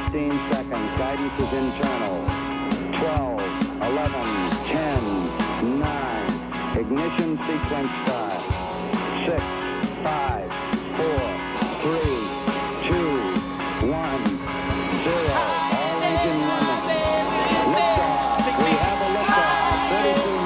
15 seconds. Guidance is internal. 12, 11, 10, 9. Ignition sequence start. 6, 5, 4, 3, 2, 1, 0. All engine running. Liftoff. We have a liftoff. 32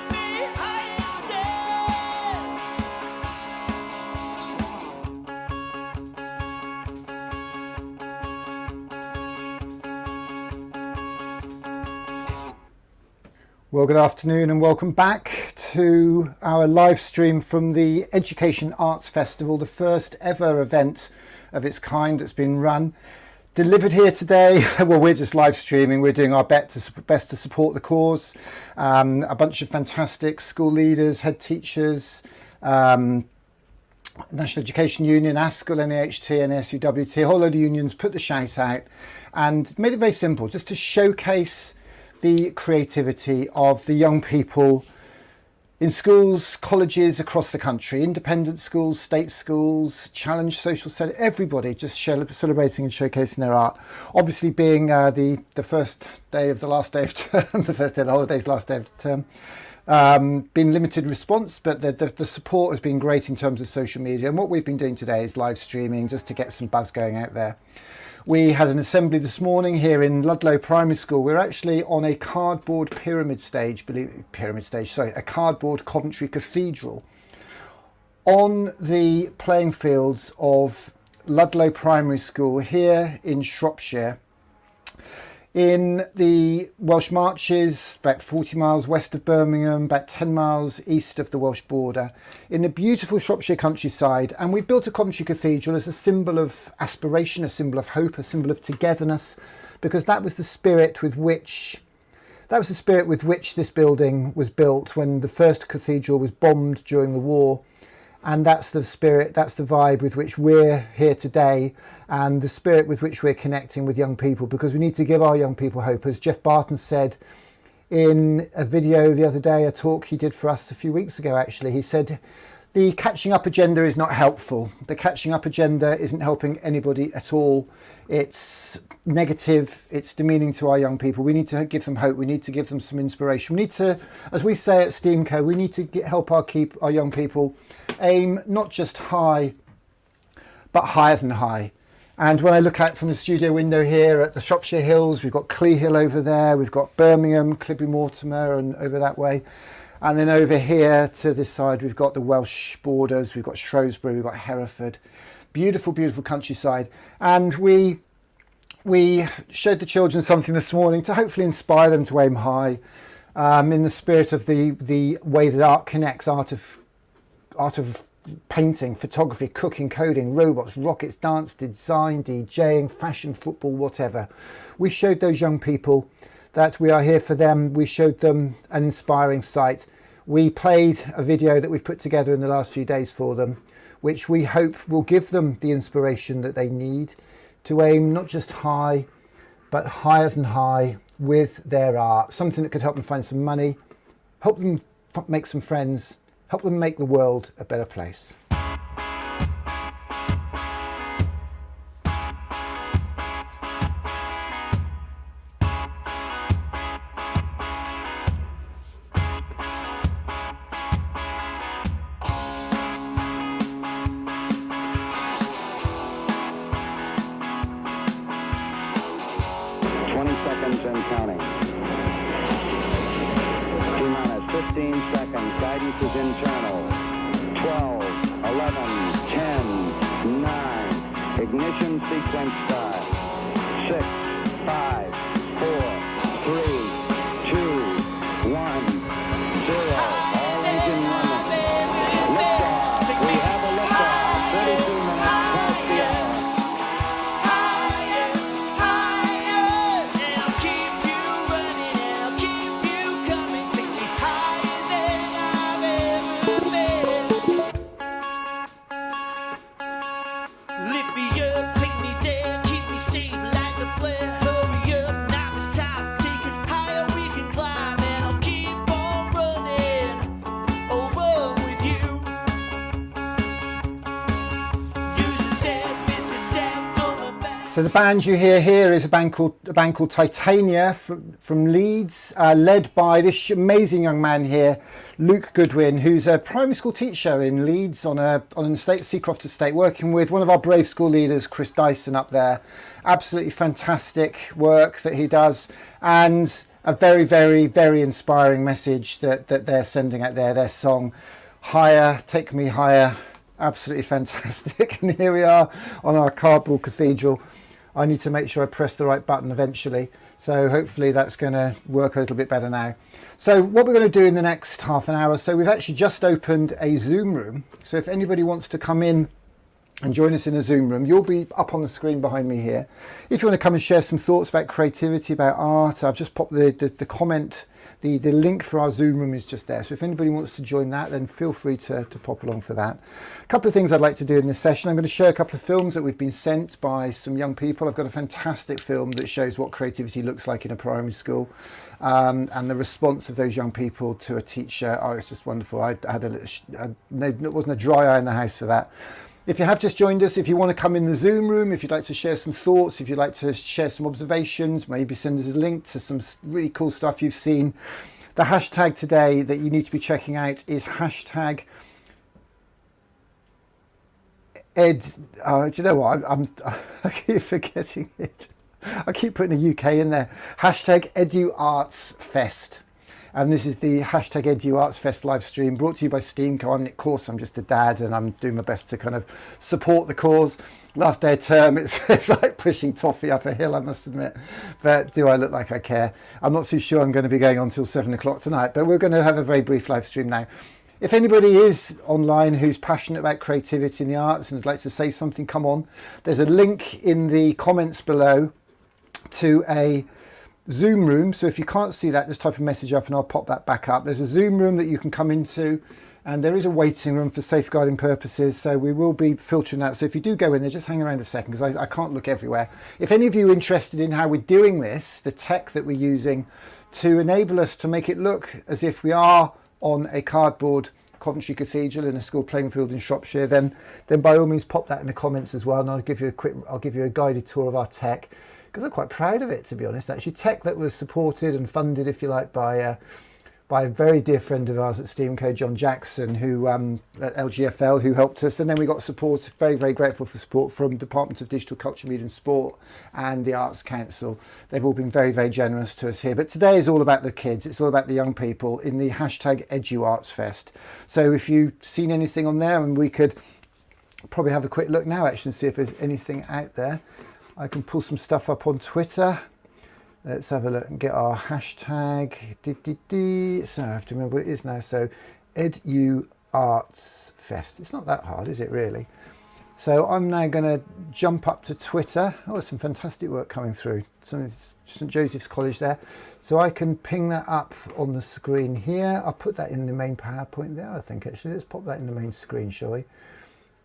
minutes past the hour. Well, good afternoon and welcome back to our live stream from the Education Arts Festival, the first ever event of its kind that's been run. Delivered here today, well, we're just live streaming, we're doing our best to support the cause. A bunch of fantastic school leaders, head teachers, National Education Union, ASCL, NAHT, NSUWT, a whole load of unions put the shout out and made it very simple, just to showcase the creativity of the young people in schools, colleges across the country, independent schools, state schools, challenge social studies, everybody just celebrating and showcasing their art. Obviously being the first day of the last day of term, the first day of the holidays, last day of the term. Been limited response, but the support has been great in terms of social media. And what we've been doing today is live streaming just to get some buzz going out there. We had an assembly this morning here in Ludlow Primary School. We're actually on a cardboard a cardboard Coventry Cathedral on the playing fields of Ludlow Primary School here in Shropshire, in the Welsh Marches, about 40 miles west of Birmingham, about 10 miles east of the Welsh border, in the beautiful Shropshire countryside. And we built a Coventry Cathedral as a symbol of aspiration, a symbol of hope, a symbol of togetherness, because that was the spirit with which this building was built when the first cathedral was bombed during the war. And that's the spirit, that's the vibe with which we're here today, and the spirit with which we're connecting with young people, because we need to give our young people hope. As Jeff Barton said in a video the other day, a talk he did for us a few weeks ago actually, he said, the catching up agenda is not helpful. The catching up agenda isn't helping anybody at all. It's negative, it's demeaning to our young people. We need to give them hope, we need to give them some inspiration. We need to, as we say at STEAMco, we need to help our young people aim not just high, but higher than high. And when I look out from the studio window here at the Shropshire Hills, we've got Clee Hill over there, we've got Birmingham, Clibby Mortimer and over that way. And then over here to this side, we've got the Welsh borders, we've got Shrewsbury, we've got Hereford. Beautiful, beautiful countryside. And we showed the children something this morning to hopefully inspire them to aim high, in the spirit of the way that art connects, art of painting, photography, cooking, coding, robots, rockets, dance, design, DJing, fashion, football, whatever. We showed those young people that we are here for them. We showed them an inspiring sight. We played a video that we've put together in the last few days for them, which we hope will give them the inspiration that they need to aim not just high, but higher than high with their art. Something that could help them find some money, help them make some friends, help them make the world a better place. 20 seconds and counting. T-minus 15 seconds. Guidance is internal. 12, 11, 10, 9. Ignition sequence start. 6, 5, 4, 3, 2, 1, 0. All engine running. Liftoff. We have a liftoff. 32 minutes past the hour. Lift me up, take me there, keep me safe like the flare. Hurry up, now it's time, take us higher we can climb. And I'll keep on running, I'll run with you. User says, Mrs. Stamped on the back. So the band you hear here is a band called Titania from Leeds, led by this amazing young man here, Luke Goodwin, who's a primary school teacher in Leeds on an estate, Seacroft estate, working with one of our brave school leaders, Chris Dyson, up there. Absolutely fantastic work that he does, and a very, very, very inspiring message that they're sending out there. Their song, Higher, Take Me Higher, absolutely fantastic. And here we are on our cardboard cathedral. I need to make sure I press the right button eventually, so hopefully that's going to work a little bit better now. So what we're going to do in the next half an hour, so we've actually just opened a Zoom room, so if anybody wants to come in and join us in a Zoom room, you'll be up on the screen behind me here. If you want to come and share some thoughts about creativity, about art, I've just popped the comment. The link for our Zoom room is just there, so if anybody wants to join that, then feel free to pop along for that. A couple of things I'd like to do in this session. I'm going to share a couple of films that we've been sent by some young people. I've got a fantastic film that shows what creativity looks like in a primary school, and the response of those young people to a teacher. Oh, it's just wonderful. I had it wasn't a dry eye in the house for that. If you have just joined us, if you want to come in the Zoom room, if you'd like to share some thoughts, if you'd like to share some observations, maybe send us a link to some really cool stuff you've seen. The hashtag today that you need to be checking out is hashtag Ed. Do you know what? I keep forgetting it. I keep putting a UK in there. Hashtag EduArtsFest. And this is the hashtag EduArtsFest live stream brought to you by Steamco. I'm Nick Corse, I'm just a dad and I'm doing my best to kind of support the cause. Last day of term, it's like pushing toffee up a hill, I must admit. But do I look like I care? I'm not too sure I'm going to be going on till 7 o'clock tonight, but we're going to have a very brief live stream now. If anybody is online who's passionate about creativity in the arts and would like to say something, come on. There's a link in the comments below to a Zoom room, so if you can't see that, just type a message up and I'll pop that back up. There's a Zoom room that you can come into, and there is a waiting room for safeguarding purposes, so we will be filtering that. So if you do go in there, just hang around a second, because I can't look everywhere. If any of you are interested in how we're doing this, the tech that we're using to enable us to make it look as if we are on a cardboard Coventry Cathedral in a school playing field in Shropshire, then by all means pop that in the comments as well, and I'll give you a guided tour of our tech. Because I'm quite proud of it, to be honest. Actually, tech that was supported and funded, if you like, by a very dear friend of ours at Steamco, John Jackson, who at LGFL, who helped us, and then we got support. Very, very grateful for support from Department of Digital Culture, Media and Sport and the Arts Council. They've all been very, very generous to us here. But today is all about the kids. It's all about the young people in the hashtag EduArtsFest. So if you've seen anything on there, and we could probably have a quick look now, actually, and see if there's anything out there. I can pull some stuff up on Twitter. Let's have a look and get our hashtag. So I have to remember what it is now. So EduArtsFest. It's not that hard, is it really? So I'm now going to jump up to Twitter. Oh, there's some fantastic work coming through. St Joseph's College there. So I can ping that up on the screen here. I'll put that in the main PowerPoint there, I think, actually. Let's pop that in the main screen, shall we?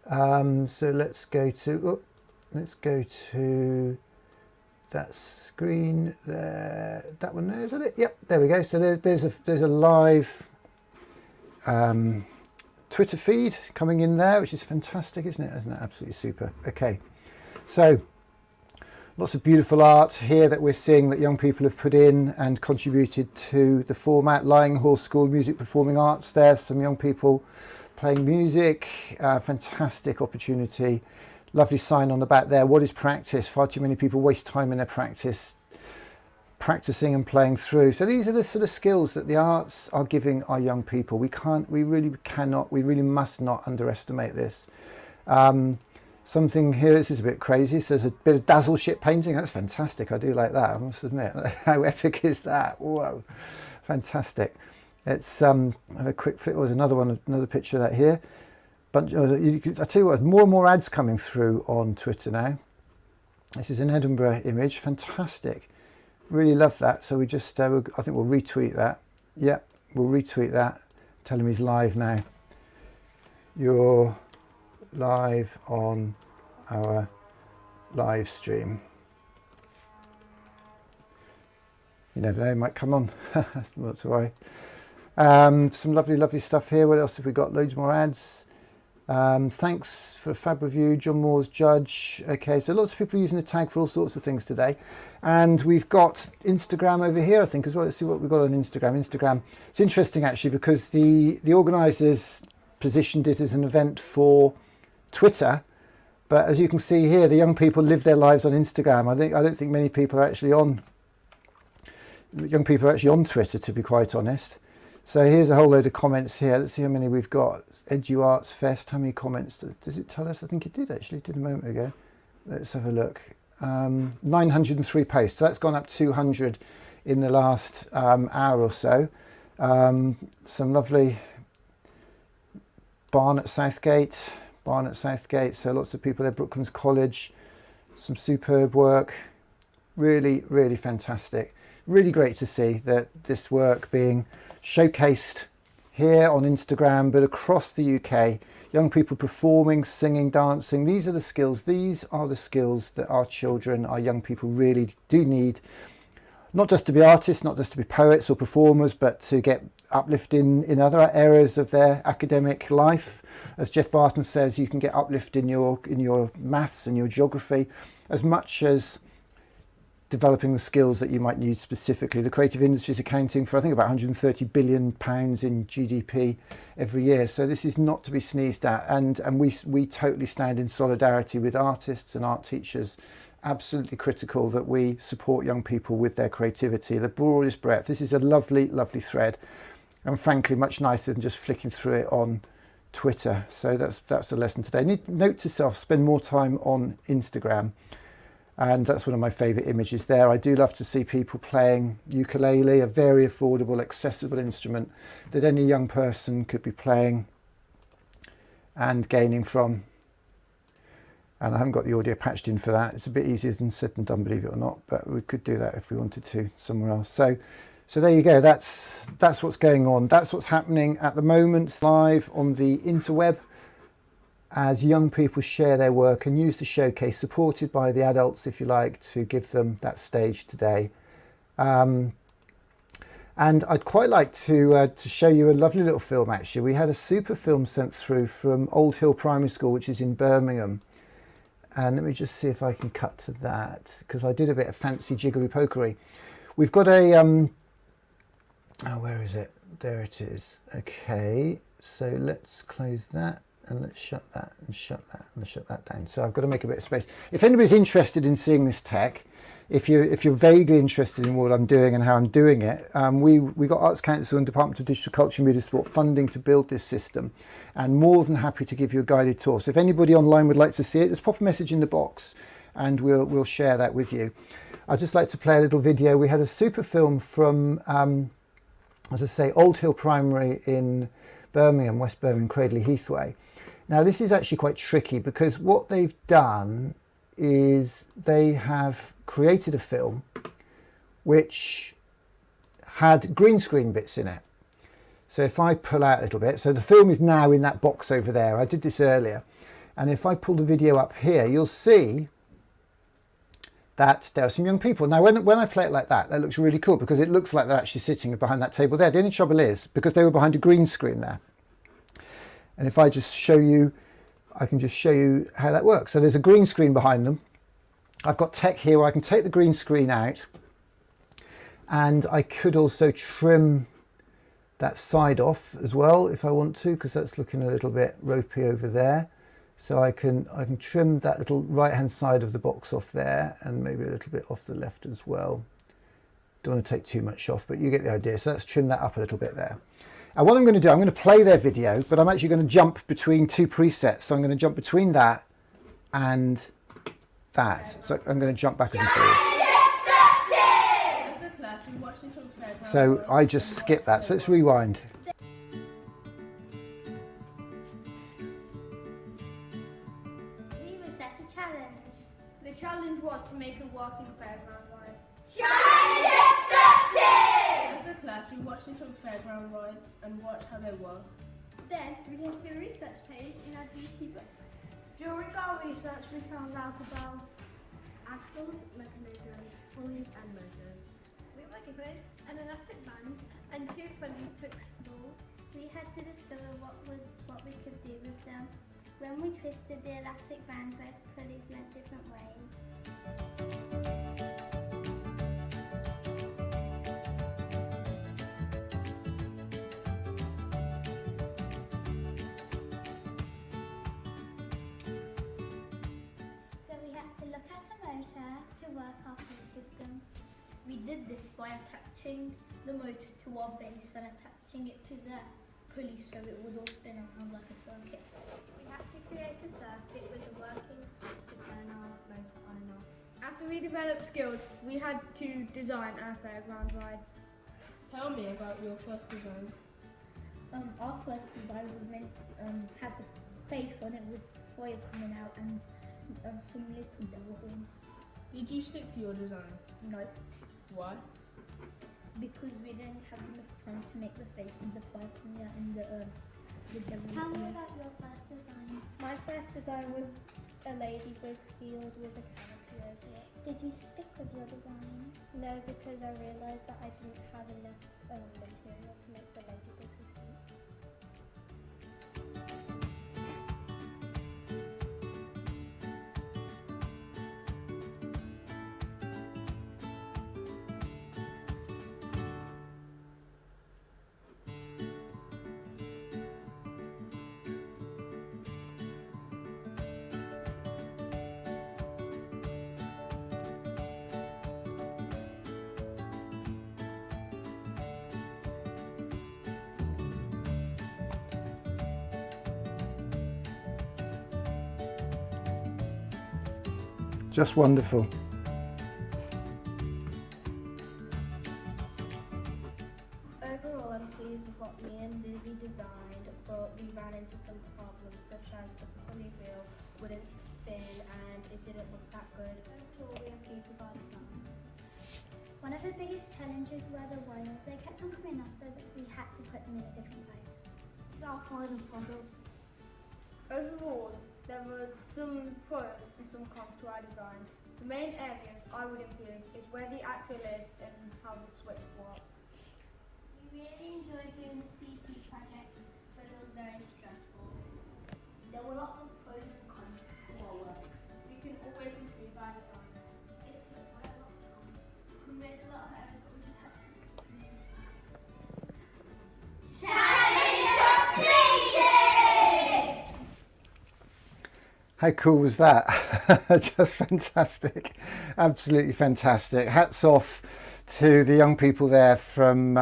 So let's go to that screen there. That one there, is that it? Yep, there we go. So there's a live Twitter feed coming in there, which is fantastic, isn't it? Isn't it absolutely super? Okay, so lots of beautiful art here that we're seeing that young people have put in and contributed to the format. Lying Horse School Music Performing Arts there, some young people playing music, fantastic opportunity. Lovely sign on the back there. What is practice? Far too many people waste time in their practicing and playing through. So these are the sort of skills that the arts are giving our young people. We really must not underestimate this. Something here, this is a bit crazy. So there's a bit of dazzle ship painting. That's fantastic. I do like that, I must admit. How epic is that? Whoa, fantastic. It's have a quick flip. There's another picture of that here. I tell you what, more and more ads coming through on Twitter now. This is an Edinburgh image, fantastic. Really love that. So we just, I think we'll retweet that. Yeah, we'll retweet that. Tell him he's live now. You're live on our live stream. You never know, it might come on. Not to worry. Some lovely stuff here. What else have we got? Loads more ads. Thanks for Fab Review, John Moore's Judge. Okay, so lots of people are using the tag for all sorts of things today. And we've got Instagram over here, I think, as well. Let's see what we've got on Instagram. It's interesting, actually, because the organisers positioned it as an event for Twitter. But as you can see here, the young people live their lives on Instagram. I don't think many people are actually on... Young people are actually on Twitter, to be quite honest. So here's a whole load of comments here. Let's see how many we've got. Edu Arts Fest, how many comments? Does it tell us? I think it did actually, it did a moment ago. Let's have a look. 903 posts, so that's gone up 200 in the last hour or so. Some lovely Barnet Southgate, so lots of people there, Brooklands College, some superb work. Really, really fantastic. Really great to see that this work being showcased here on Instagram, but across the UK. Young people performing, singing, dancing. These are the skills that our children, our young people really do need. Not just to be artists, not just to be poets or performers, but to get uplift in other areas of their academic life. As Jeff Barton says, you can get uplift in your maths and your geography as much as developing the skills that you might need specifically. The creative industry is accounting for, I think, about £130 billion in GDP every year. So this is not to be sneezed at. And we totally stand in solidarity with artists and art teachers. Absolutely critical that we support young people with their creativity, the broadest breadth. This is a lovely, lovely thread. And frankly, much nicer than just flicking through it on Twitter. So that's the lesson today. Note to self, spend more time on Instagram. And that's one of my favourite images there. I do love to see people playing ukulele, a very affordable, accessible instrument that any young person could be playing and gaining from. And I haven't got the audio patched in for that. It's a bit easier than said than done, believe it or not, but we could do that if we wanted to somewhere else. So there you go. That's what's going on. That's what's happening at the moment live on the interweb, as young people share their work and use the showcase, supported by the adults, if you like, to give them that stage today. And I'd quite like to show you a lovely little film, actually. We had a super film sent through from Old Hill Primary School, which is in Birmingham. And let me just see if I can cut to that, because I did a bit of fancy jiggery pokery. We've got a... oh, where is it? There it is. Okay, so let's close that. And let's shut that and shut that and shut that down. So I've got to make a bit of space. If anybody's interested in seeing this tech, if you're vaguely interested in what I'm doing and how I'm doing it, we got Arts Council and Department of Digital Culture and Media Sport funding to build this system, and more than happy to give you a guided tour. So if anybody online would like to see it, just pop a message in the box and we'll share that with you. I'd just like to play a little video. We had a super film from, as I say, Old Hill Primary in Birmingham, West Birmingham, Cradley Heathway. Now this is actually quite tricky, because what they've done is they have created a film which had green screen bits in it. So if I pull out a little bit, so the film is now in that box over there. I did this earlier. And if I pull the video up here, you'll see that there are some young people. Now when I play it like that, that looks really cool, because it looks like they're actually sitting behind that table there. The only trouble is, because they were behind a green screen there. And if I just show you, I can just show you how that works. So there's a green screen behind them. I've got tech here where I can take the green screen out, and I could also trim that side off as well if I want to, because that's looking a little bit ropey over there. So I can trim that little right hand side of the box off there, and maybe a little bit off the left as well. Don't want to take too much off, but you get the idea. So let's trim that up a little bit there. And what I'm going to do, I'm going to play their video, but I'm actually going to jump between two presets. So I'm going to jump between that and that. So I'm going to jump backwards and forwards. So I just skipped that. So let's rewind. We were set a challenge. The challenge was to make a walking fairground ride. Challenge accepted! As a class, we watched some fairground rides and watched how they work. Then we came to a research page in our DT books. During our research, we found out about axles, mechanisms, pulleys, and motors. We were given an elastic band and 2 pulleys to explore. We had to discover what we could do with them. When we twisted the elastic band, both pulleys went different ways. So we had to look at a motor to work our pulley system. We did this by attaching the motor to our base and attaching it to the pulley so it would all spin around like a circuit. We had to create a circuit with a working switch to turn our motor on and off. After we developed skills, we had to design our fairground rides. Tell me about your first design. Our first design has a face on it with foil coming out and some little devil horns. Did you stick to your design? No, Why? because we didn't have enough time to make the face with the foil coming out and the devil Tell me horns. about your first design. My first design was a ladybird field with a canopy over it. Did you stick with your design? No, because I realised that I didn't have enough material to make the ladybird suit. Just wonderful. Overall, I'm pleased with what me and Lizzie designed, but we ran into some problems such as the pulley wheel wouldn't spin and it didn't look that good. Overall, we are pleased with our design. One of the biggest challenges were the wires. They kept on coming off, so that we had to put them in a different place. This is our final product. Overall, there were some pros and some cons to our designs. The main areas I would improve is where the axle is and how the switch works. We really enjoyed doing this DT project, but it was very stressful. There were lots of pros and cons to our work. We can always improve our designs. It took quite a lot of time. We made a lot of errors, but we just had to. How cool was that? Just fantastic. Absolutely fantastic. Hats off to the young people there from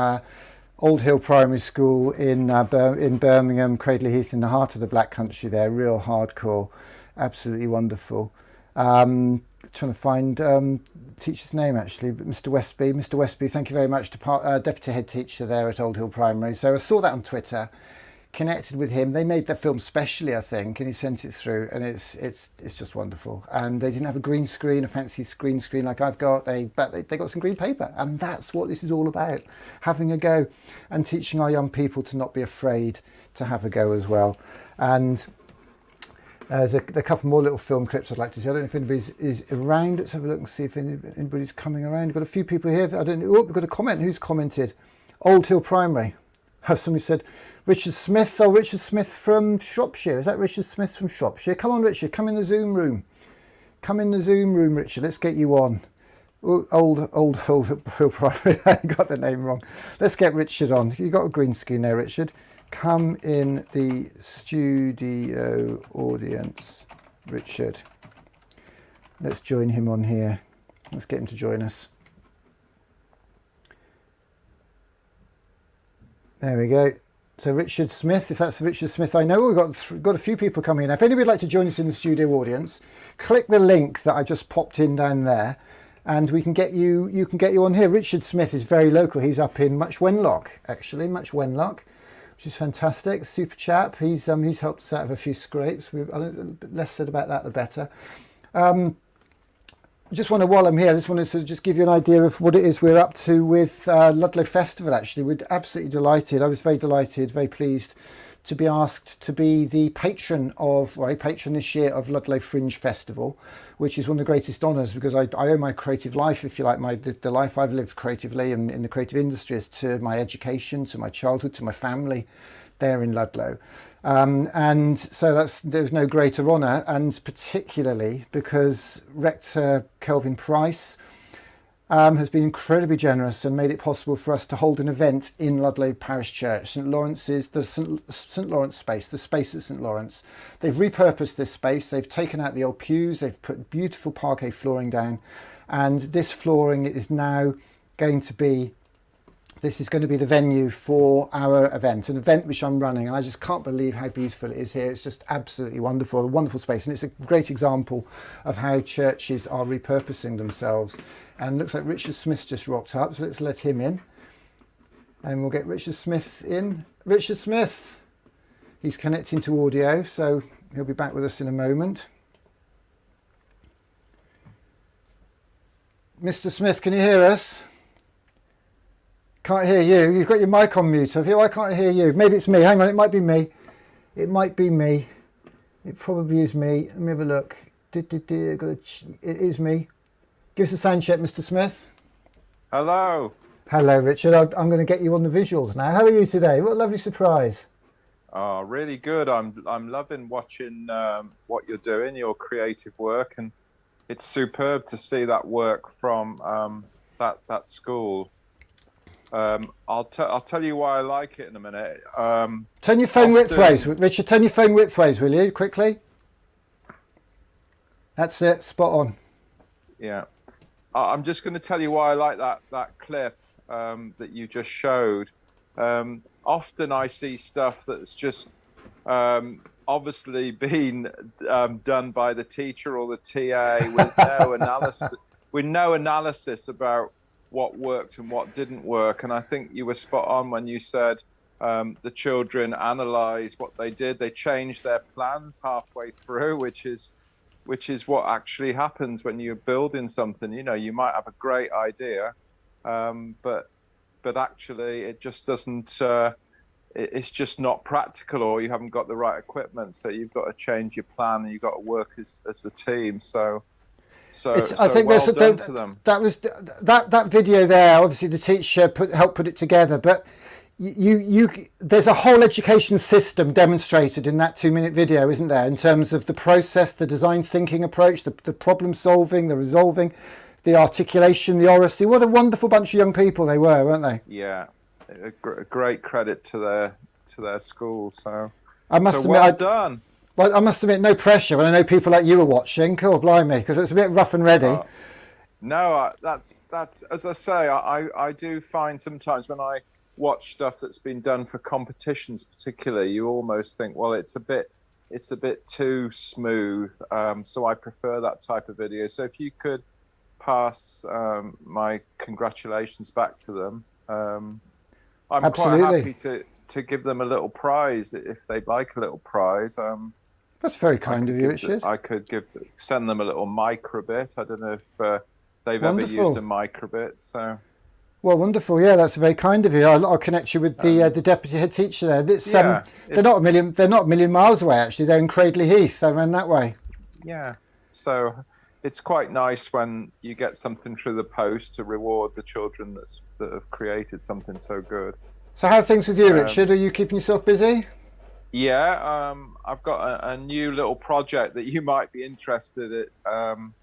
Old Hill Primary School in Birmingham, Cradley Heath, in the heart of the Black Country there. Real hardcore. Absolutely wonderful. Trying to find teacher's name actually, but Mr. Westby. Mr. Westby, thank you very much to Deputy Head Teacher there at Old Hill Primary. So I saw that on Twitter. Connected with him. They made the film specially, I think, and he sent it through, and it's just wonderful. And they didn't have a green screen, a fancy green screen like I've got. But they got some green paper, and that's what this is all about: having a go and teaching our young people to not be afraid to have a go as well. And there's a couple more little film clips I'd like to see. I don't know if anybody is around. Let's have a look and see if anybody's coming around. We've got a few people here. I don't know. Oh, we've got a comment. Who's commented? Old Hill Primary. Has somebody said Richard Smith? Oh, Richard Smith from Shropshire. Is that Richard Smith from Shropshire? Come on, Richard. Come in the Zoom room. Come in the Zoom room, Richard. Let's get you on. Old Hill Primary. I got the name wrong. Let's get Richard on. You got a green screen there, Richard. Come in the studio audience, Richard. Let's join him on here. Let's get him to join us. There we go. So Richard Smith, if that's Richard Smith, I know we've got a few people coming in. If anybody would like to join us in the studio audience, click the link that I just popped in down there, and we can get you. You can get you on here. Richard Smith is very local. He's up in Much Wenlock, actually, Much Wenlock, which is fantastic. Super chap. He's helped us out of a few scrapes. Less said about that, the better. Just want to, while I'm here, I just wanted to just give you an idea of what it is we're up to with Ludlow Festival. Actually, we're absolutely delighted. I was very delighted, very pleased to be asked to be the patron of, or a patron this year of Ludlow Fringe Festival, which is one of the greatest honours, because I owe my creative life, if you like, the life I've lived creatively and in the creative industries, to my education, to my childhood, to my family there in Ludlow. And so there's no greater honour, and particularly because Rector Kelvin Price has been incredibly generous and made it possible for us to hold an event in Ludlow Parish Church. St Lawrence's, the St Lawrence space, the space at St Lawrence. They've repurposed this space. They've taken out the old pews. They've put beautiful parquet flooring down, and this flooring is now going to be. This is going to be the venue for our event, an event which I'm running, and I just can't believe how beautiful it is here. It's just absolutely wonderful, a wonderful space, and it's a great example of how churches are repurposing themselves. And it looks like Richard Smith just rocked up, so let's let him in, and we'll get Richard Smith in. Richard Smith, he's connecting to audio, so he'll be back with us in a moment. Mr. Smith, can you hear us? Can't hear you. You've got your mic on mute, have you? I can't hear you. Maybe it's me. Hang on, it might be me. It might be me. It probably is me. Let me have a look. It is me. Give us a sound check, Mr. Smith. Hello. Hello, Richard. I'm going to get you on the visuals now. How are you today? What a lovely surprise. Oh, really good. I'm loving watching what you're doing, your creative work, and it's superb to see that work from that school. I'll tell you why I like it in a minute. Turn your phone widthways, Richard. Turn your phone widthways, will you, quickly? That's it. Spot on. Yeah. I'm just going to tell you why I like that clip that you just showed. Often I see stuff that's just obviously been done by the teacher or the TA with no analysis about what worked and what didn't work. And I think you were spot on when you said the children analysed what they did. They changed their plans halfway through, which is what actually happens when you're building something. You know, you might have a great idea, but actually it just doesn't. It's just not practical, or you haven't got the right equipment. So you've got to change your plan, and you've got to work as a team. So I think well done to them. That was that video there. Obviously, the teacher helped put it together, but there's a whole education system demonstrated in that 2-minute video, isn't there? In terms of the process, the design thinking approach, the problem solving, the resolving, the articulation, the oracy. What a wonderful bunch of young people they were, weren't they? Yeah, a great credit to their school. So I must admit, well done. Well, I must admit, no pressure when I know people like you are watching. Cool, blimey, because it's a bit rough and ready. No, that's as I say. I do find sometimes when I watch stuff that's been done for competitions, particularly, you almost think, well, it's a bit too smooth. So I prefer that type of video. So if you could pass my congratulations back to them, I'm Absolutely. quite happy to give them a little prize if they'd like a little prize. That's very kind of you, Richard. I could send them a little microbit. I don't know if they've Wonderful. ever used a microbit. So. Well, wonderful. Yeah, that's very kind of you. I'll connect you with the deputy head teacher there. They're not a million miles away. Actually, they're in Cradley Heath. They're around that way. Yeah. So it's quite nice when you get something through the post to reward the children that have created something so good. So how are things with you, Richard? Are you keeping yourself busy? Yeah, I've got a new little project that you might be interested in.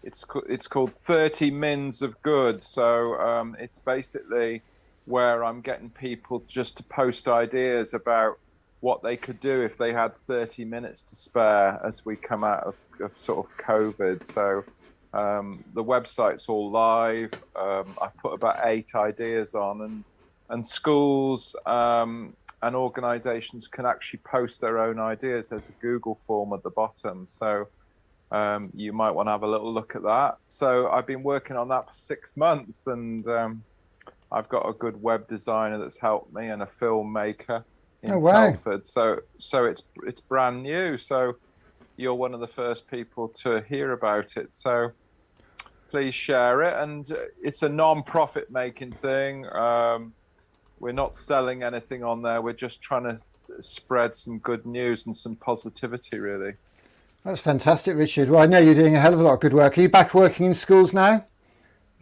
It's called 30 Mins of Good. So it's basically where I'm getting people just to post ideas about what they could do if they had 30 minutes to spare as we come out of sort of COVID. So the website's all live. I put about 8 ideas on, and schools and organisations can actually post their own ideas. There's a Google form at the bottom. So you might want to have a little look at that. So I've been working on that for 6 months, and I've got a good web designer that's helped me and a filmmaker in Telford. So it's brand new. So you're one of the first people to hear about it. So please share it. And it's a non-profit making thing. We're not selling anything on there. We're just trying to spread some good news and some positivity, really. That's fantastic, Richard. Well, I know you're doing a hell of a lot of good work. Are you back working in schools now?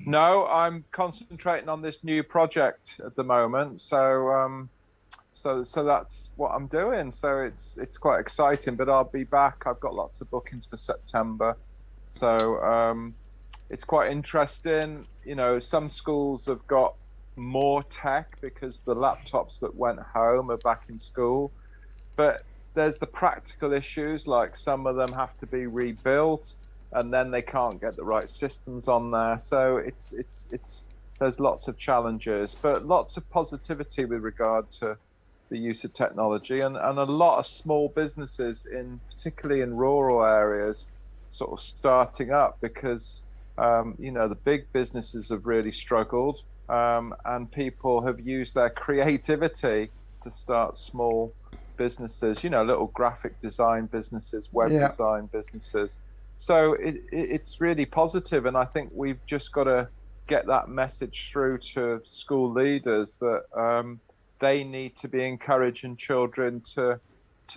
No, I'm concentrating on this new project at the moment. So that's what I'm doing. So it's quite exciting, but I'll be back. I've got lots of bookings for September. So it's quite interesting. You know, some schools have got more tech because the laptops that went home are back in school, but there's the practical issues, like some of them have to be rebuilt and then they can't get the right systems on there. So it's there's lots of challenges, but lots of positivity with regard to the use of technology, and a lot of small businesses, particularly in rural areas, sort of starting up because you know, the big businesses have really struggled. And people have used their creativity to start small businesses, you know, little graphic design businesses, web design businesses. So it's really positive, and I think we've just got to get that message through to school leaders that they need to be encouraging children to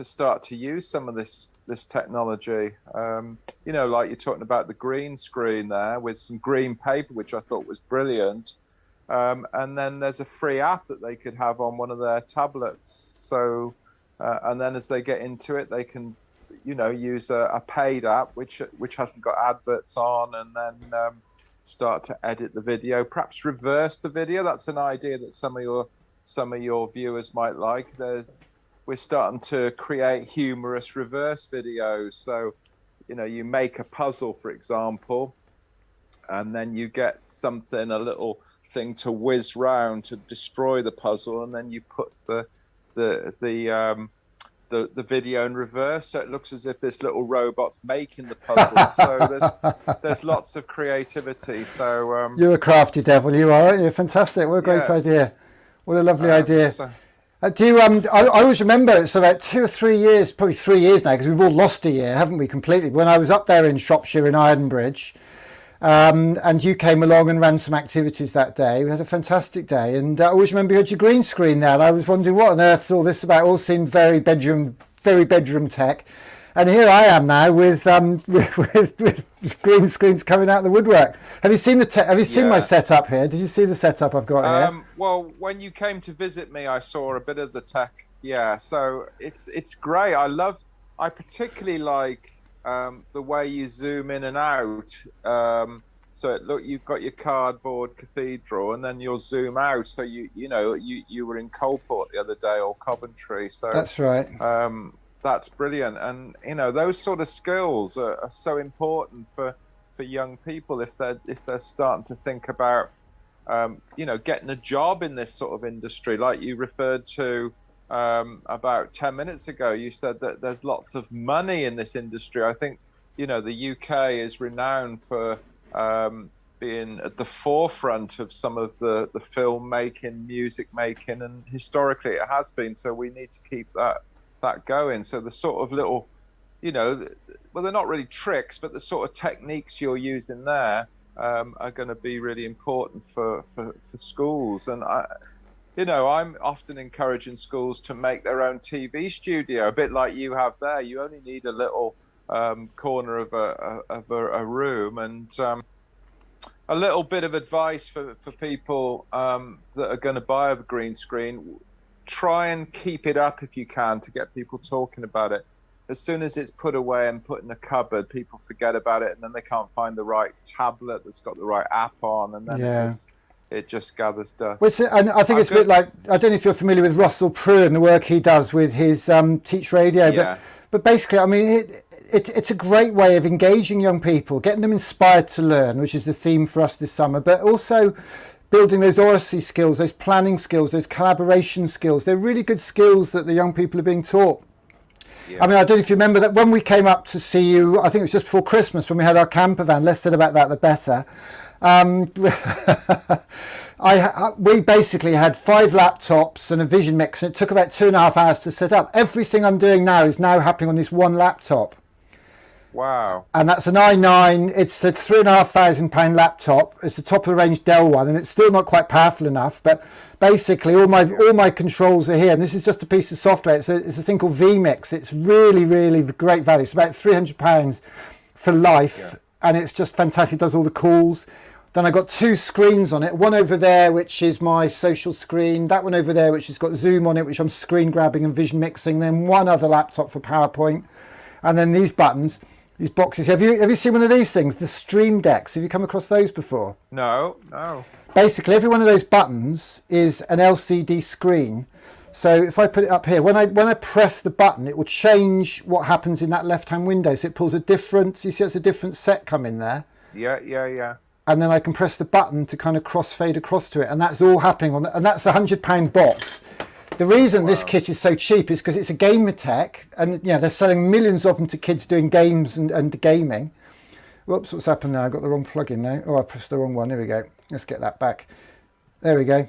start to use some of this technology. You know, like you're talking about the green screen there with some green paper, which I thought was brilliant. And then there's a free app that they could have on one of their tablets. So, and then as they get into it, they can, you know, use a paid app which hasn't got adverts on, and then start to edit the video, perhaps reverse the video. That's an idea that some of your viewers might like. We're starting to create humorous reverse videos. So, you know, you make a puzzle, for example, and then you get something, a little thing to whiz round to destroy the puzzle, and then you put the video in reverse, so it looks as if this little robot's making the puzzle. So there's lots of creativity. So you're a crafty devil, you are, aren't you? Fantastic! What a great idea! What a lovely idea. I always remember it's about 2 or 3 years, probably 3 years now, because we've all lost a year, haven't we, completely? When I was up there in Shropshire in Ironbridge. And you came along and ran some activities that day. We had a fantastic day, and I always remember you had your green screen there, and I was wondering what on earth's all this about. All seemed very bedroom tech, and here I am now with green screens coming out of the woodwork. Have you seen my setup here? Did you see the setup I've got here? Well, when you came to visit me, I saw a bit of the tech. Yeah, so it's great. I particularly like the way you zoom in and out. So you've got your cardboard cathedral, and then you'll zoom out. So you were in Coalport the other day, or Coventry. So that's right. That's brilliant, and you know, those sort of skills are so important for young people if they're starting to think about you know, getting a job in this sort of industry, like you referred to. About 10 minutes ago, you said that there's lots of money in this industry. I think, you know, the UK is renowned for being at the forefront of some of the film making, music making, and historically it has been. So we need to keep that going. So the sort of little, you know, well, they're not really tricks, but the sort of techniques you're using there are going to be really important for schools. And you know, I'm often encouraging schools to make their own TV studio, a bit like you have there. You only need a little corner of a room, and a little bit of advice for people that are going to buy a green screen. Try and keep it up if you can to get people talking about it. As soon as it's put away and put in a cupboard, people forget about it, and then they can't find the right tablet that's got the right app on, and then it just gathers dust. Well, and I think it's a bit like, I don't know if you're familiar with Russell Prue and the work he does with his Teach Radio, but basically, I mean, it's a great way of engaging young people, getting them inspired to learn, which is the theme for us this summer, but also building those oracy skills, those planning skills, those collaboration skills. They're really good skills that the young people are being taught. I mean, I don't know if you remember that when we came up to see you, I think it was just before Christmas when we had our camper van. Less said about that, the better. We basically had 5 laptops and a vision mix, and it took about 2.5 hours to set up. Everything I'm doing now is now happening on this one laptop. Wow. And that's an i9. It's a £3,500 laptop. It's the top of the range Dell one, and it's still not quite powerful enough. But basically, all my controls are here. And this is just a piece of software. It's a thing called vMix. It's really, really great value. It's about £300 for life, and it's just fantastic. It does all the calls. Then I got 2 screens on it. One over there, which is my social screen. That one over there, which has got Zoom on it, which I'm screen grabbing and vision mixing. Then one other laptop for PowerPoint, and then these buttons. These boxes. Have you seen one of these things? The Stream Decks. Have you come across those before? No. Basically, every one of those buttons is an LCD screen. So if I put it up here, when I press the button, it will change what happens in that left-hand window. So it pulls a different. You see, it's a different set coming there. Yeah. And then I can press the button to kind of crossfade across to it, and that's all happening on. And that's a £100 box. The reason this kit is so cheap is because it's a gamer tech, and they're selling millions of them to kids doing games and gaming. Whoops, what's happened now? I've got the wrong plug-in now. Oh, I pressed the wrong one. There we go. Let's get that back. There we go.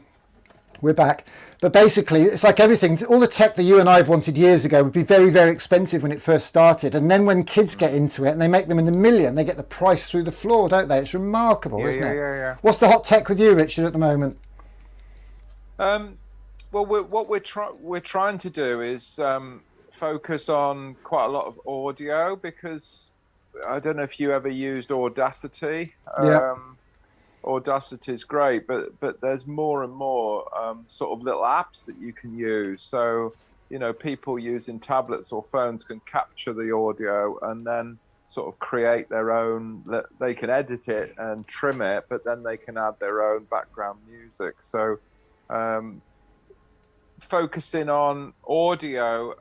We're back. But basically, it's like everything. All the tech that you and I have wanted years ago would be very, very expensive when it first started. And then when kids get into it and they make them in the million, they get the price through the floor, don't they? It's remarkable, isn't it? Yeah. What's the hot tech with you, Richard, at the moment? Well, what we're trying to do is focus on quite a lot of audio, because I don't know if you ever used Audacity. Audacity is great, but there's more and more sort of little apps that you can use. So people using tablets or phones can capture the audio and then sort of create their own. They can edit it and trim it, but then they can add their own background music. So focusing on audio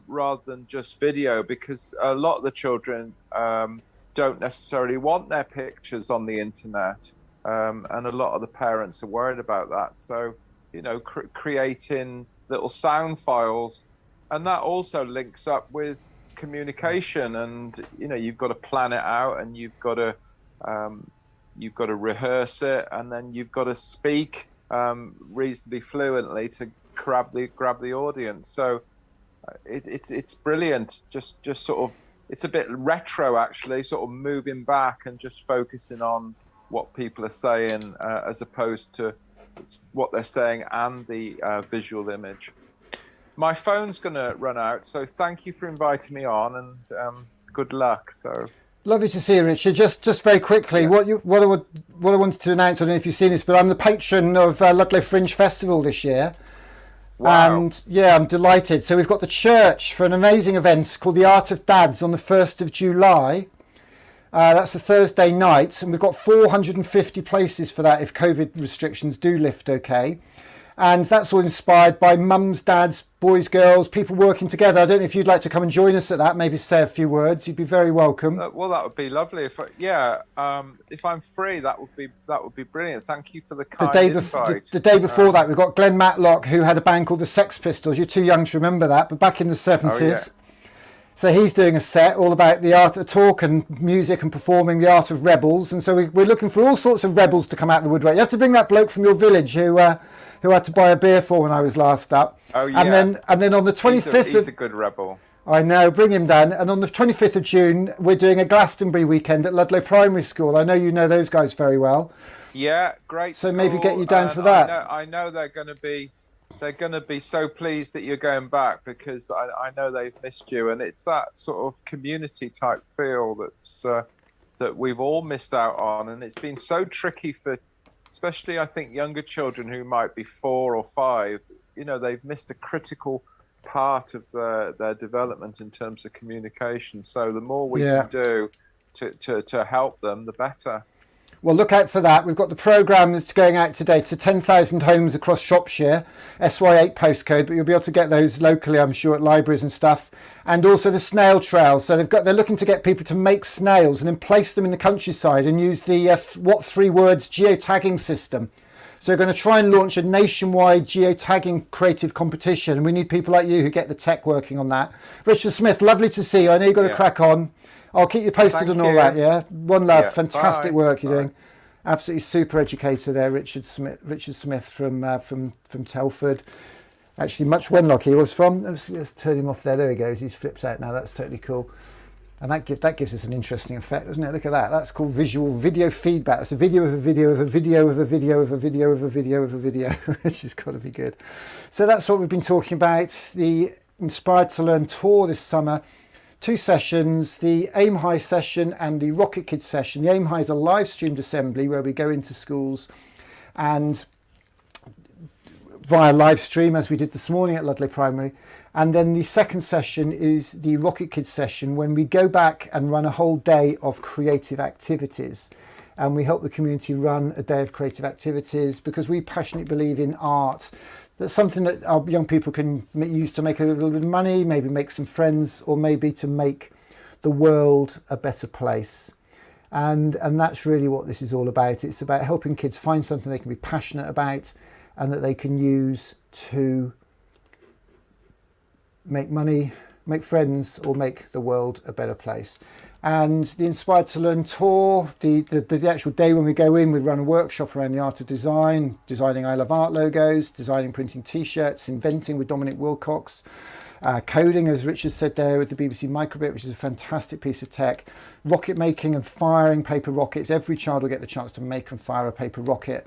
rather than just video, because a lot of the children don't necessarily want their pictures on the internet, and a lot of the parents are worried about that. So creating little sound files, and that also links up with communication, and you've got to plan it out, and you've got to rehearse it, and then you've got to speak reasonably fluently to grab the audience. So it's brilliant. Just sort of, it's a bit retro actually, sort of moving back and just focusing on what people are saying as opposed to what they're saying and the visual image. My phone's going to run out, so thank you for inviting me on, and good luck. So lovely to see you, Richard. Just very quickly, what I wanted to announce, I don't know if you've seen this, but I'm the patron of Ludlow Fringe Festival this year. Wow. And I'm delighted. So we've got the church for an amazing event called the Art of Dads on the 1st of July. That's a Thursday night, and we've got 450 places for that if COVID restrictions do lift okay. And that's all inspired by mums, dads, boys, girls, people working together. I don't know if you'd like to come and join us at that, maybe say a few words. You'd be very welcome. Well, that would be lovely. If I'm free, that would be brilliant. Thank you for the kind invite. The day before that, we've got Glenn Matlock, who had a band called the Sex Pistols. You're too young to remember that, but back in the 70s. Oh, yeah. So he's doing a set all about the art of talk and music and performing the art of rebels. And so we're looking for all sorts of rebels to come out of the woodwork. You have to bring that bloke from your village who had to buy a beer for when I was last up. Oh, yeah. And then on the 25th he's a good rebel. I know, bring him down. And on the 25th of June, we're doing a Glastonbury weekend at Ludlow Primary School. I know you know those guys very well. Yeah, great. So maybe get you down for that. I know they're going to be so pleased that you're going back, because I know they've missed you, and it's that sort of community type feel that we've all missed out on, and it's been so tricky for, especially I think younger children who might be 4 or 5. They've missed a critical part of their development in terms of communication. So the more we can do to help them, the better. Well, look out for that. We've got the programme that's going out today to 10,000 homes across Shropshire, SY8 postcode, but you'll be able to get those locally, I'm sure, at libraries and stuff. And also the snail trail. So they're looking to get people to make snails and then place them in the countryside and use the what 3 words geotagging system. So we're going to try and launch a nationwide geotagging creative competition. We need people like you who get the tech working on that. Richard Smith, lovely to see you. I know you've got to crack on. I'll keep you posted Thank on all you. that, yeah? One love, Yeah. fantastic Bye. work you're Bye. doing. Absolutely super educator there, Richard Smith from Telford. Actually, Much Wenlock he was from. Let's turn him off there. There he goes. He's flipped out now. That's totally cool. And that gives us an interesting effect, doesn't it? Look at that. That's called visual video feedback. That's a video of a video of a video of a video of a video of a video of a video, which has got to be good. So that's what we've been talking about. The Inspired to Learn tour this summer. 2 sessions, the Aim High session and the Rocket Kids session. The Aim High is a live streamed assembly where we go into schools and via live stream, as we did this morning at Ludlow Primary. And then the second session is the Rocket Kids session, when we go back and run a whole day of creative activities. And we help the community run a day of creative activities because we passionately believe in art. That's something that our young people can use to make a little bit of money, maybe make some friends, or maybe to make the world a better place. And that's really what this is all about. It's about helping kids find something they can be passionate about and that they can use to make money, make friends, or make the world a better place. And the Inspired to Learn tour, the actual day when we go in, we run a workshop around the art of design, designing I Love Art logos, designing printing t-shirts, inventing with Dominic Wilcox, coding, as Richard said there, with the BBC Microbit, which is a fantastic piece of tech, rocket making and firing paper rockets. Every child will get the chance to make and fire a paper rocket.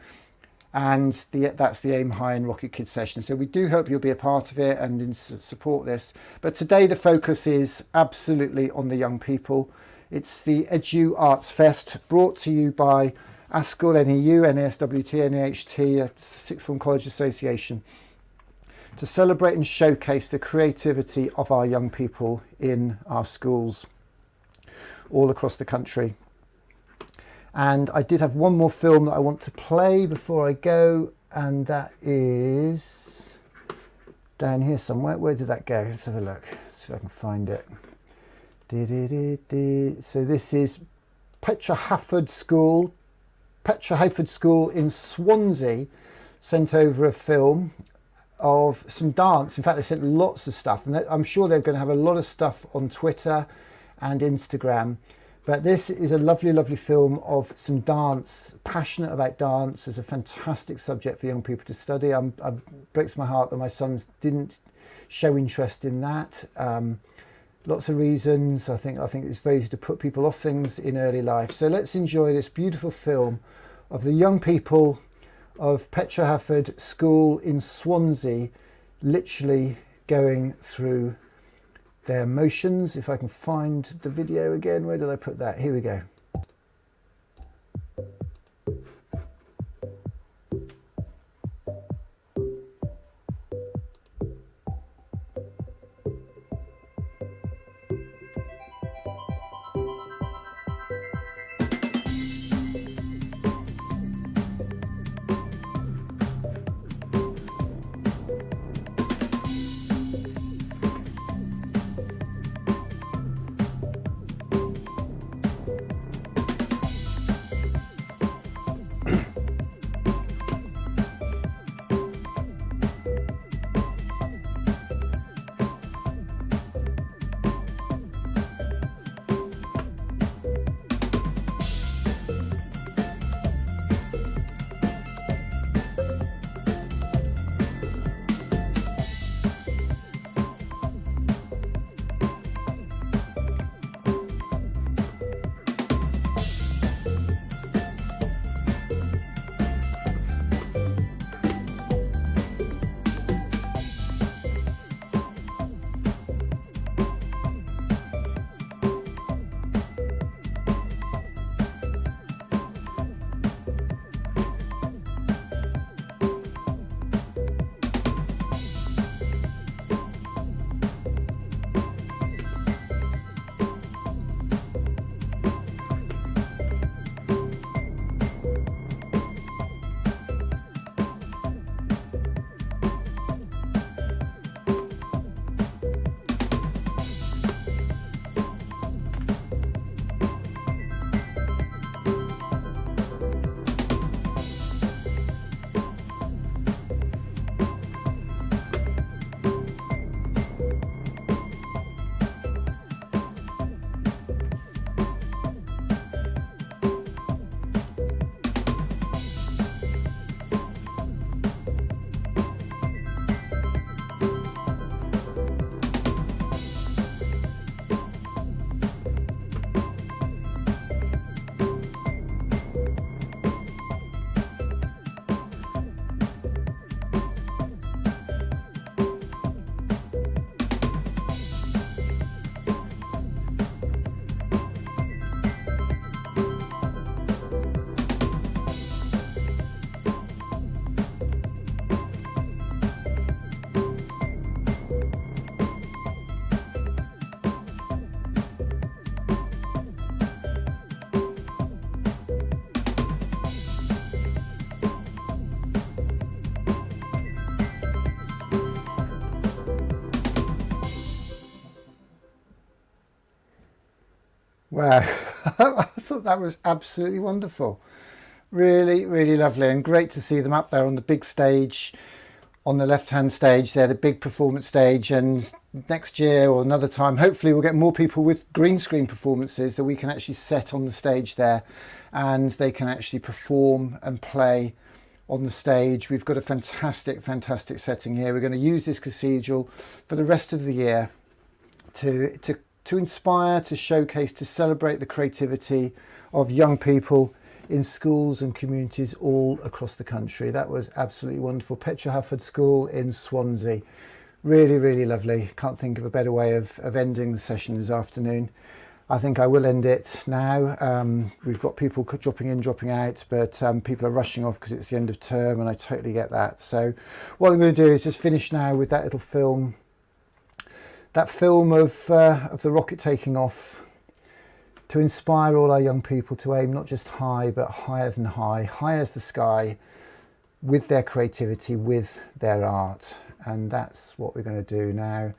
And that's the Aim High and Rocket Kids session. So we do hope you'll be a part of it and support this. But today the focus is absolutely on the young people. It's the Edu Arts Fest, brought to you by ASCL, NEU, NASWT, NAHT, Sixth Form College Association, to celebrate and showcase the creativity of our young people in our schools all across the country. And I did have one more film that I want to play before I go, and that is down here somewhere. Where did that go? Let's have a look. See if I can find it. So this is Petra Hayford School in Swansea sent over a film of some dance. In fact, they sent lots of stuff, and I'm sure they're going to have a lot of stuff on Twitter and Instagram. But this is a lovely, lovely film of some dance, passionate about dance. It's a fantastic subject for young people to study. It breaks my heart that my sons didn't show interest in that. Lots of reasons. I think it's very easy to put people off things in early life. So let's enjoy this beautiful film of the young people of Petra Hayford School in Swansea, literally going through their motions. If I can find the video again, where did I put that? Here we go. Wow, I thought that was absolutely wonderful. Really, really lovely, and great to see them up there on the big stage, on the left-hand stage. They had a big performance stage, and next year or another time, hopefully we'll get more people with green screen performances that we can actually set on the stage there, and they can actually perform and play on the stage. We've got a fantastic, fantastic setting here. We're going to use this cathedral for the rest of the year to inspire, to showcase, to celebrate the creativity of young people in schools and communities all across the country. That was absolutely wonderful. Petra Hufford School in Swansea. Really, really lovely. Can't think of a better way of ending the session this afternoon. I think I will end it now. We've got people dropping in, dropping out, but people are rushing off because it's the end of term, and I totally get that. So what I'm going to do is just finish now with that little film. That film of the rocket taking off, to inspire all our young people to aim not just high, but higher than high, high as the sky, with their creativity, with their art. And that's what we're going to do now.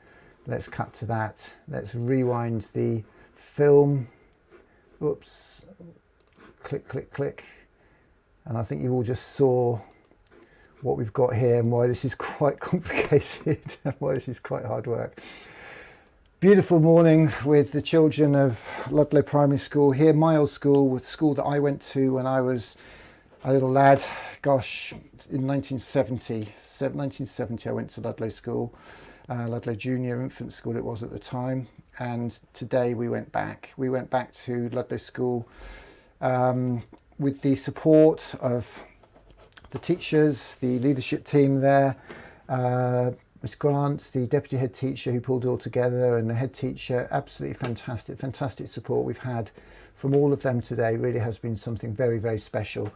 Let's cut to that. Let's rewind the film. Oops. Click, click, click. And I think you all just saw what we've got here and why this is quite complicated and why this is quite hard work. Beautiful morning with the children of Ludlow Primary School here, my old school, with school that I went to when I was a little lad. Gosh, in 1970 I went to Ludlow School, Ludlow Junior Infant School it was at the time, and today we went back. We went back to Ludlow School with the support of the teachers, the leadership team there, Miss Grant, the deputy head teacher who pulled it all together, and the head teacher. Absolutely fantastic support we've had from all of them today. Really has been something very, very special.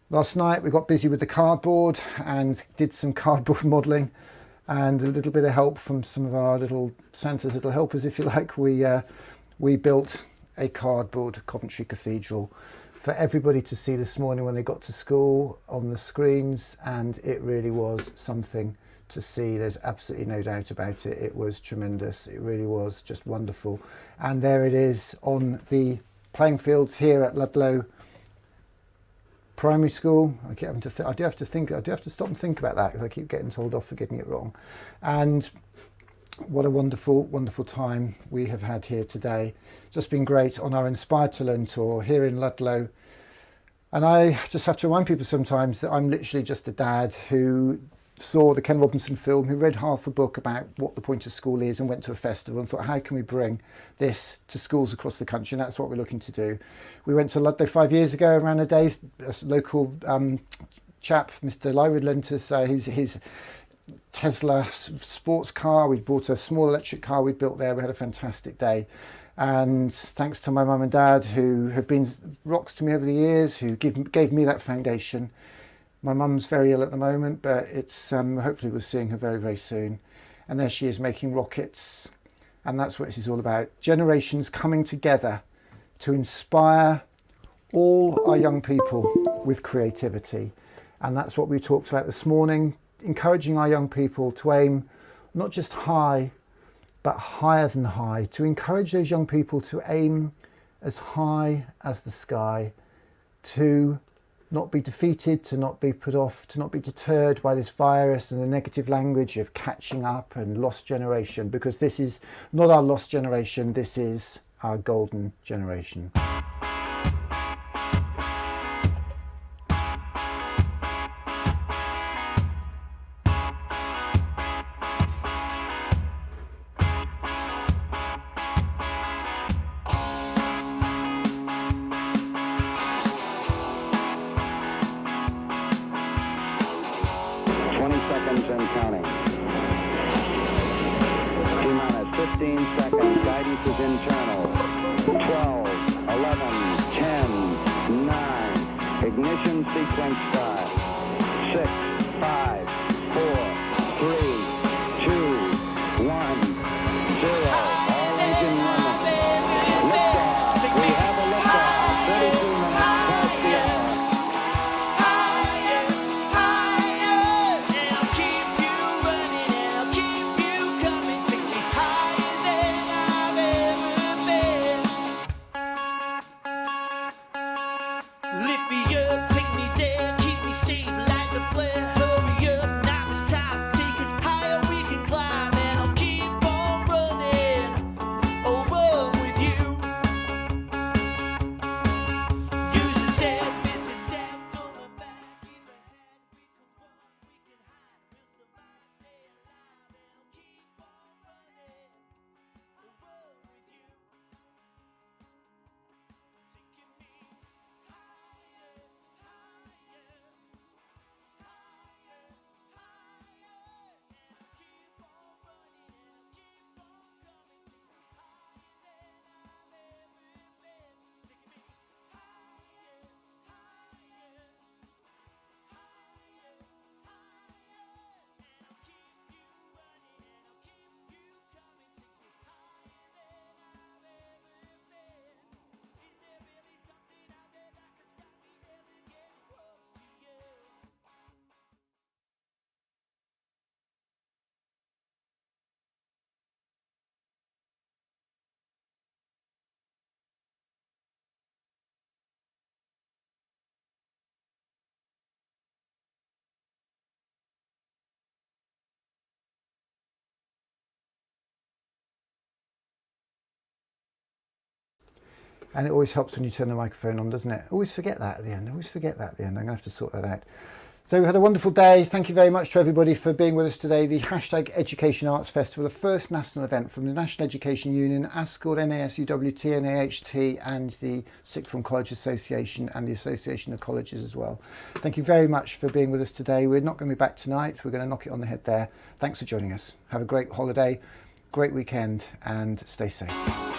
Last night we got busy with the cardboard and did some cardboard modelling, and a little bit of help from some of our little Santa's little helpers, if you like. We built a cardboard Coventry Cathedral for everybody to see this morning when they got to school on the screens, and it really was something to see. There's absolutely no doubt about it. It was tremendous. It really was just wonderful. And there it is on the playing fields here at Ludlow Primary School. I keep having to I do have to stop and think about that, because I keep getting told off for getting it wrong. And what a wonderful, wonderful time we have had here today. Just been great on our Inspired to Learn tour here in Ludlow. And I just have to remind people sometimes that I'm literally just a dad who saw the Ken Robinson film, who read half a book about what the point of school is, and went to a festival and thought, how can we bring this to schools across the country? And that's what we're looking to do. We went to Ludlow 5 years ago, ran a day. A local chap, Mr. Lywood, lent us his Tesla sports car. We bought a small electric car we built there. We had a fantastic day. And thanks to my mum and dad, who have been rocks to me over the years, who gave me that foundation. My mum's very ill at the moment, but it's hopefully we're seeing her very, very soon. And there she is making rockets. And that's what this is all about. Generations coming together to inspire all our young people with creativity. And that's what we talked about this morning, encouraging our young people to aim not just high, but higher than high, to encourage those young people to aim as high as the sky, to not be defeated, to not be put off, to not be deterred by this virus and the negative language of catching up and lost generation, because this is not our lost generation, this is our golden generation. 20 seconds and counting. T-minus 15 seconds. Guidance is internal. 12, 11, 10, 9. Ignition sequence start. 6, 5, 4, 3, 2, 1, 0. All engine running. Liftoff. We have a liftoff. 32 minutes past the hour. And it always helps when you turn the microphone on, doesn't it? Always forget that at the end. I'm going to have to sort that out. So we had a wonderful day. Thank you very much to everybody for being with us today. The hashtag Education Arts Festival, the first national event from the National Education Union, ASCORD, NASUWT, NAHT, and the Sixth Form College Association and the Association of Colleges as well. Thank you very much for being with us today. We're not going to be back tonight. We're going to knock it on the head there. Thanks for joining us. Have a great holiday, great weekend, and stay safe.